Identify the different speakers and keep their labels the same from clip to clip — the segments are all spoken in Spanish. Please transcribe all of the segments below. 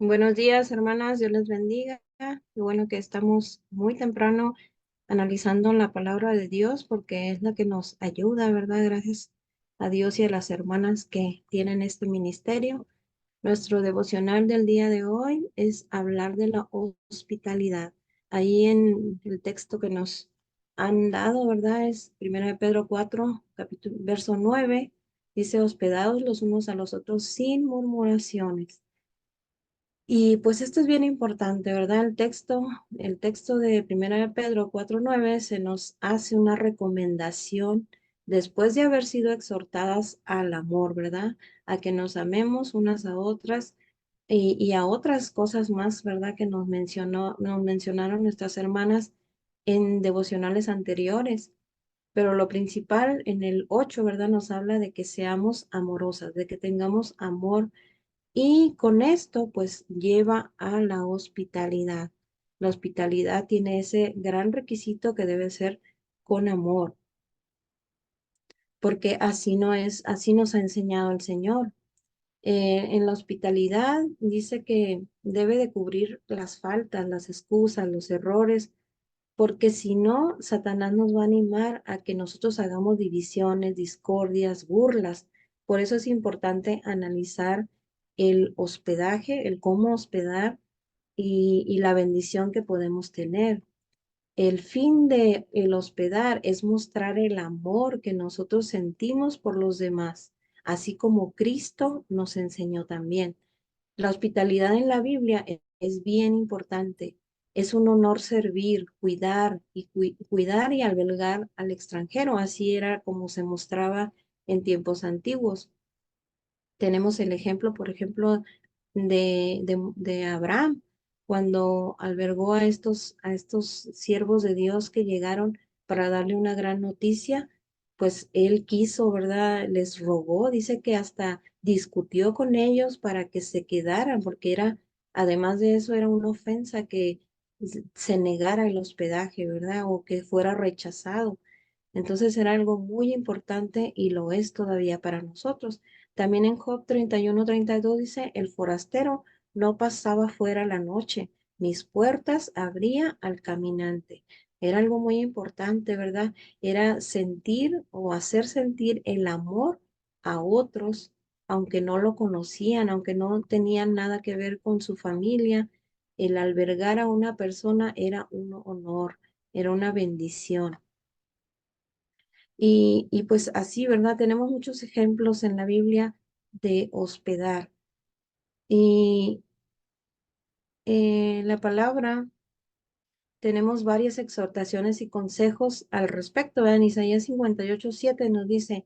Speaker 1: Buenos días, hermanas, Dios les bendiga. Qué bueno que estamos muy temprano analizando la palabra de Dios porque es la que nos ayuda, ¿verdad? Gracias a Dios y a las hermanas que tienen este ministerio. Nuestro devocional del día de hoy es hablar de la hospitalidad. Ahí en el texto que nos han dado, ¿verdad? Es 1 Pedro 4, verso 9. Dice, hospedados los unos a los otros sin murmuraciones. Y pues esto es bien importante, ¿verdad? El texto de 1 Pedro 4:9 se nos hace una recomendación después de haber sido exhortadas al amor, ¿verdad? A que nos amemos unas a otras y a otras cosas más, ¿verdad? Que nos mencionaron nuestras hermanas en devocionales anteriores. Pero lo principal en el 8, ¿verdad? Nos habla de que seamos amorosas, de que tengamos amor y con esto, pues lleva a la hospitalidad. La hospitalidad tiene ese gran requisito que debe ser con amor, porque así no es, así nos ha enseñado el Señor. En la hospitalidad dice que debe de cubrir las faltas, las excusas, los errores, porque si no, Satanás nos va a animar a que nosotros hagamos divisiones, discordias, burlas. Por eso es importante analizar el hospedaje, el cómo hospedar y la bendición que podemos tener. El fin de el hospedar es mostrar el amor que nosotros sentimos por los demás, así como Cristo nos enseñó también. La hospitalidad en la Biblia es bien importante. Es un honor servir, cuidar y albergar al extranjero. Así era como se mostraba en tiempos antiguos. Tenemos el ejemplo, por ejemplo, de Abraham, cuando albergó a estos siervos de Dios que llegaron para darle una gran noticia, pues él quiso, ¿verdad? Les rogó, dice que hasta discutió con ellos para que se quedaran, porque además de eso, era una ofensa que se negara el hospedaje, ¿verdad? O que fuera rechazado. Entonces era algo muy importante y lo es todavía para nosotros. También en Job 31:32 dice, el forastero no pasaba fuera la noche, mis puertas abría al caminante. Era algo muy importante, ¿verdad? Era sentir o hacer sentir el amor a otros, aunque no lo conocían, aunque no tenían nada que ver con su familia. El albergar a una persona era un honor, era una bendición. Y pues así, ¿verdad? Tenemos muchos ejemplos en la Biblia de hospedar. Y en la palabra tenemos varias exhortaciones y consejos al respecto. En Isaías 58:7 nos dice,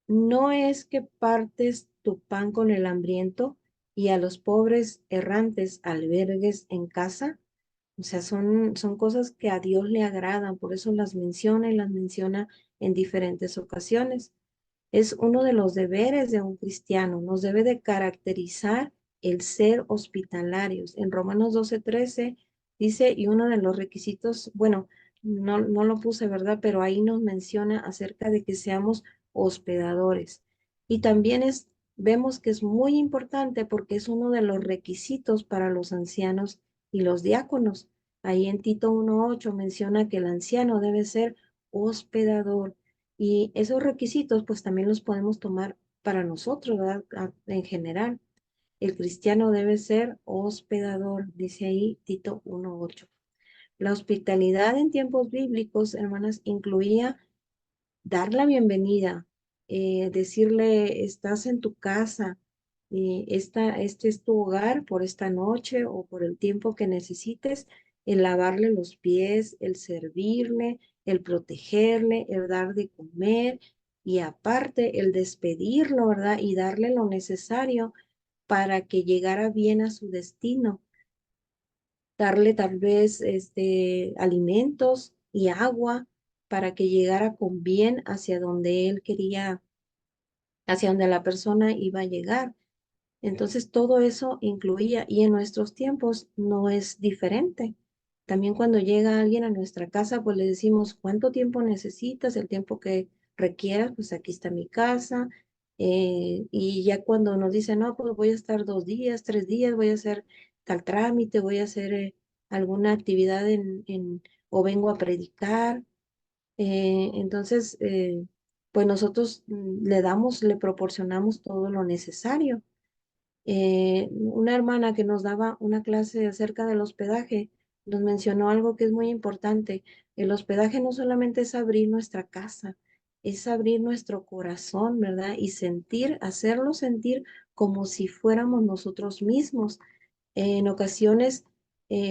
Speaker 1: no es que partes tu pan con el hambriento y a los pobres errantes albergues en casa. O sea, son cosas que a Dios le agradan, por eso las menciona y las menciona en diferentes ocasiones. Es uno de los deberes de un cristiano. Nos debe de caracterizar el ser hospitalarios. En Romanos 12:13 dice, y uno de los requisitos, bueno, no lo puse, ¿verdad? Pero ahí nos menciona acerca de que seamos hospedadores. Y también vemos que es muy importante porque es uno de los requisitos para los ancianos y los diáconos. Ahí en Tito 1:8 menciona que el anciano debe ser hospedador. Y esos requisitos, pues también los podemos tomar para nosotros, ¿verdad? En general, el cristiano debe ser hospedador, dice ahí Tito 1:8. La hospitalidad en tiempos bíblicos, hermanas, incluía dar la bienvenida, decirle, estás en tu casa, este es tu hogar por esta noche o por el tiempo que necesites, el lavarle los pies, el servirle, el protegerle, el dar de comer y aparte el despedirlo, ¿verdad? Y darle lo necesario para que llegara bien a su destino, darle tal vez alimentos y agua para que llegara con bien hacia donde él quería, hacia donde la persona iba a llegar. Entonces todo eso incluía y en nuestros tiempos no es diferente. También cuando llega alguien a nuestra casa, pues le decimos, ¿cuánto tiempo necesitas? El tiempo que requieras, pues aquí está mi casa. Y ya cuando nos dicen, no, pues voy a estar 2 días, 3 días, voy a hacer tal trámite, voy a hacer alguna actividad o vengo a predicar. Entonces, pues nosotros le proporcionamos todo lo necesario. Una hermana que nos daba una clase acerca del hospedaje nos mencionó algo que es muy importante. El hospedaje no solamente es abrir nuestra casa, es abrir nuestro corazón, ¿verdad? Y hacerlo sentir como si fuéramos nosotros mismos. En ocasiones,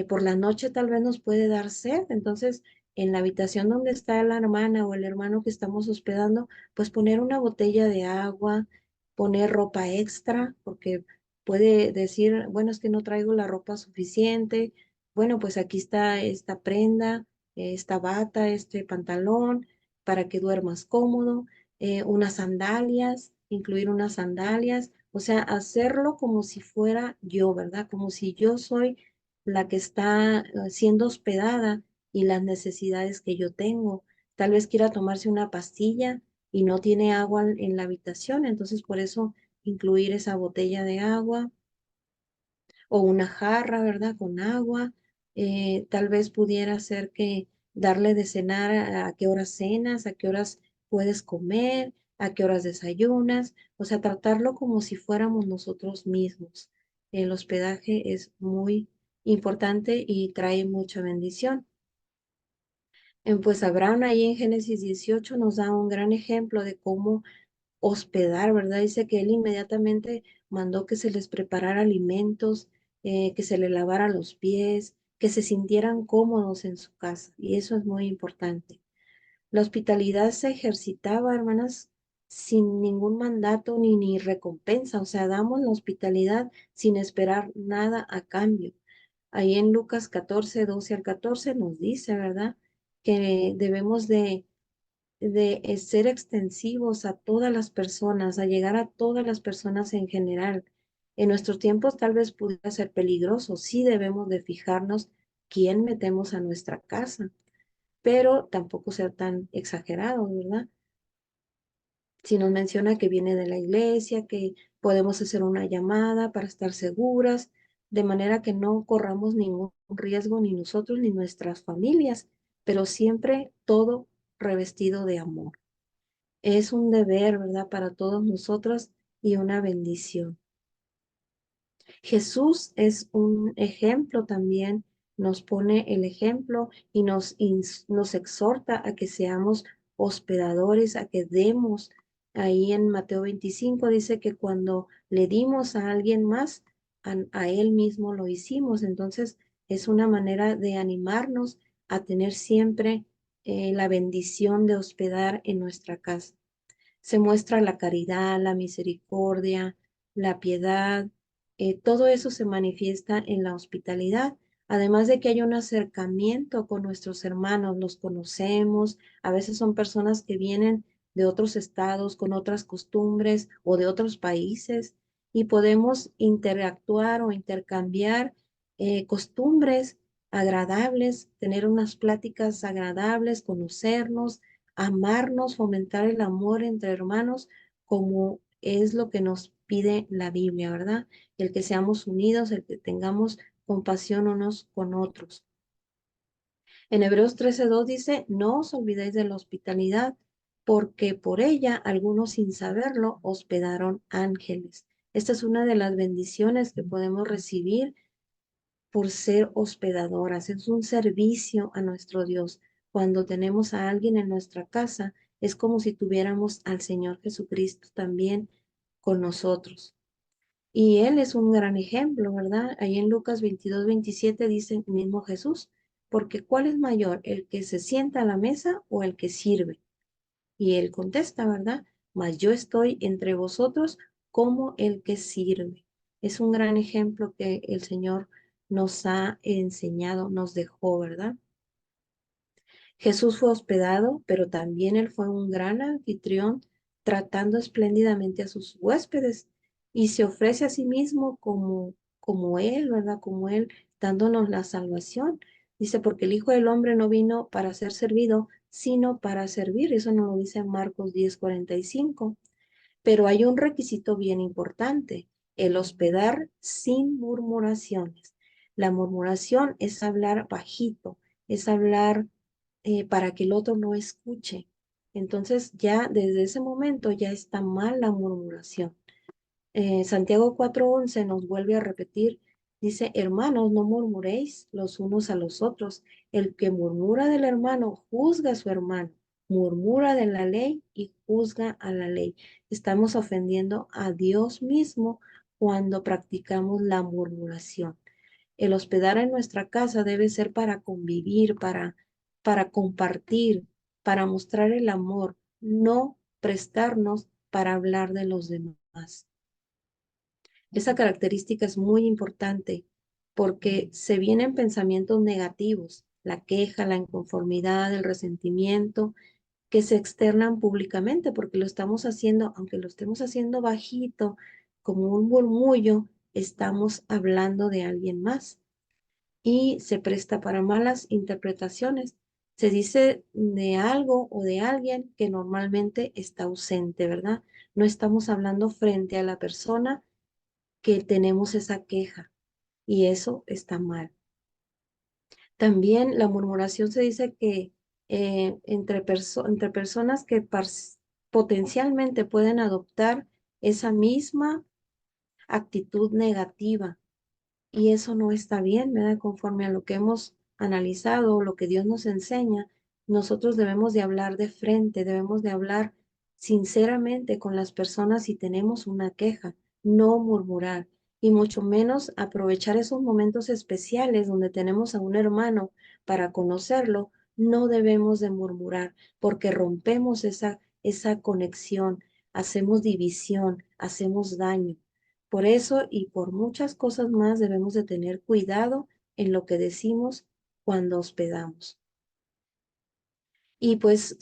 Speaker 1: por la noche tal vez nos puede dar sed, entonces en la habitación donde está la hermana o el hermano que estamos hospedando, pues poner una botella de agua, poner ropa extra, porque puede decir, bueno, es que no traigo la ropa suficiente, bueno, pues aquí está esta prenda, esta bata, este pantalón, para que duermas cómodo, unas sandalias, incluir unas sandalias, o sea, hacerlo como si fuera yo, ¿verdad? Como si yo soy la que está siendo hospedada y las necesidades que yo tengo. Tal vez quiera tomarse una pastilla y no tiene agua en la habitación, entonces por eso incluir esa botella de agua o una jarra, ¿verdad? Con agua. Tal vez pudiera ser que darle de cenar a qué horas cenas, a qué horas puedes comer, a qué horas desayunas, o sea, tratarlo como si fuéramos nosotros mismos. El hospedaje es muy importante y trae mucha bendición. Pues Abraham ahí en Génesis 18 nos da un gran ejemplo de cómo hospedar, ¿verdad? Dice que él inmediatamente mandó que se les preparara alimentos, que se le lavara los pies, que se sintieran cómodos en su casa. Y eso es muy importante. La hospitalidad se ejercitaba, hermanas, sin ningún mandato ni recompensa. O sea, damos la hospitalidad sin esperar nada a cambio. Ahí en Lucas 14, 12 al 14 nos dice, ¿verdad? Que debemos de ser extensivos a todas las personas, a llegar a todas las personas en general. En nuestros tiempos tal vez pudiera ser peligroso, sí debemos de fijarnos quién metemos a nuestra casa, pero tampoco ser tan exagerados, ¿verdad? Si nos menciona que viene de la iglesia, que podemos hacer una llamada para estar seguras, de manera que no corramos ningún riesgo ni nosotros ni nuestras familias, pero siempre todo revestido de amor. Es un deber, ¿verdad? Para todos nosotros y una bendición. Jesús es un ejemplo también, nos pone el ejemplo y nos exhorta a que seamos hospedadores, a que demos. Ahí en Mateo 25 dice que cuando le dimos a alguien más, a él mismo lo hicimos. Entonces es una manera de animarnos a tener siempre la bendición de hospedar en nuestra casa. Se muestra la caridad, la misericordia, la piedad, todo eso se manifiesta en la hospitalidad. Además de que hay un acercamiento con nuestros hermanos, los conocemos, a veces son personas que vienen de otros estados, con otras costumbres o de otros países, y podemos interactuar o intercambiar costumbres agradables, tener unas pláticas agradables, conocernos, amarnos, fomentar el amor entre hermanos, como es lo que nos pide la Biblia, ¿verdad? El que seamos unidos, el que tengamos compasión unos con otros. En Hebreos 13:2 dice, no os olvidéis de la hospitalidad, porque por ella algunos sin saberlo hospedaron ángeles. Esta es una de las bendiciones que podemos recibir por ser hospedadoras. Es un servicio a nuestro Dios. Cuando tenemos a alguien en nuestra casa, es como si tuviéramos al Señor Jesucristo también con nosotros. Y Él es un gran ejemplo, ¿verdad? Ahí en Lucas 22:27 dice el mismo Jesús, porque ¿cuál es mayor, el que se sienta a la mesa o el que sirve? Y Él contesta, ¿verdad? Mas yo estoy entre vosotros como el que sirve. Es un gran ejemplo que el Señor nos ha enseñado, nos dejó, ¿verdad? Jesús fue hospedado, pero también él fue un gran anfitrión, tratando espléndidamente a sus huéspedes y se ofrece a sí mismo como él, ¿verdad? Como él, dándonos la salvación. Dice, porque el Hijo del Hombre no vino para ser servido, sino para servir. Eso nos lo dice Marcos 10:45. Pero hay un requisito bien importante, el hospedar sin murmuraciones. La murmuración es hablar bajito, es hablar para que el otro no escuche. Entonces ya desde ese momento ya está mal la murmuración. Santiago 4:11 nos vuelve a repetir, dice, hermanos, no murmuréis los unos a los otros. El que murmura del hermano juzga a su hermano, murmura de la ley y juzga a la ley. Estamos ofendiendo a Dios mismo cuando practicamos la murmuración. El hospedar en nuestra casa debe ser para convivir, para compartir, para mostrar el amor, no prestarnos para hablar de los demás. Esa característica es muy importante porque se vienen pensamientos negativos, la queja, la inconformidad, el resentimiento, que se externan públicamente porque lo estamos haciendo, aunque lo estemos haciendo bajito, como un murmullo, estamos hablando de alguien más y se presta para malas interpretaciones. Se dice de algo o de alguien que normalmente está ausente, ¿verdad? No estamos hablando frente a la persona que tenemos esa queja y eso está mal. También la murmuración se dice que entre personas que potencialmente pueden adoptar esa misma actitud negativa y eso no está bien, ¿verdad? Conforme a lo que hemos analizado, lo que Dios nos enseña, nosotros debemos de hablar de frente, debemos de hablar sinceramente con las personas si tenemos una queja, no murmurar y mucho menos aprovechar esos momentos especiales donde tenemos a un hermano para conocerlo, no debemos de murmurar porque rompemos esa conexión, hacemos división, hacemos daño. Por eso y por muchas cosas más debemos de tener cuidado en lo que decimos cuando hospedamos. Y pues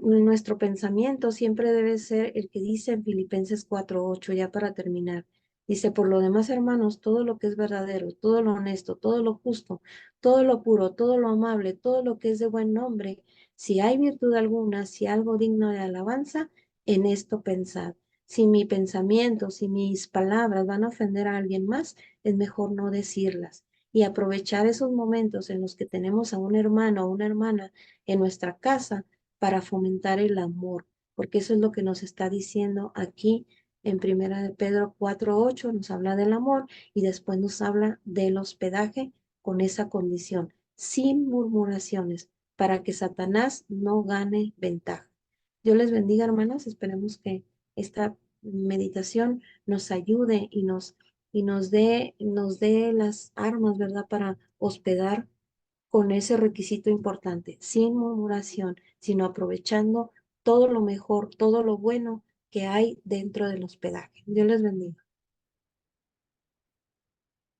Speaker 1: nuestro pensamiento siempre debe ser el que dice en Filipenses 4:8, ya para terminar. Dice, por lo demás, hermanos, todo lo que es verdadero, todo lo honesto, todo lo justo, todo lo puro, todo lo amable, todo lo que es de buen nombre, si hay virtud alguna, si algo digno de alabanza, en esto pensad. Si mi pensamiento, si mis palabras van a ofender a alguien más, es mejor no decirlas y aprovechar esos momentos en los que tenemos a un hermano o una hermana en nuestra casa para fomentar el amor, porque eso es lo que nos está diciendo aquí en Primera de Pedro 4:8, nos habla del amor y después nos habla del hospedaje con esa condición, sin murmuraciones, para que Satanás no gane ventaja. Dios les bendiga, hermanas, esperemos que esta meditación nos ayude y nos dé las armas, ¿verdad?, para hospedar con ese requisito importante, sin murmuración, sino aprovechando todo lo mejor, todo lo bueno que hay dentro del hospedaje. Dios les bendiga.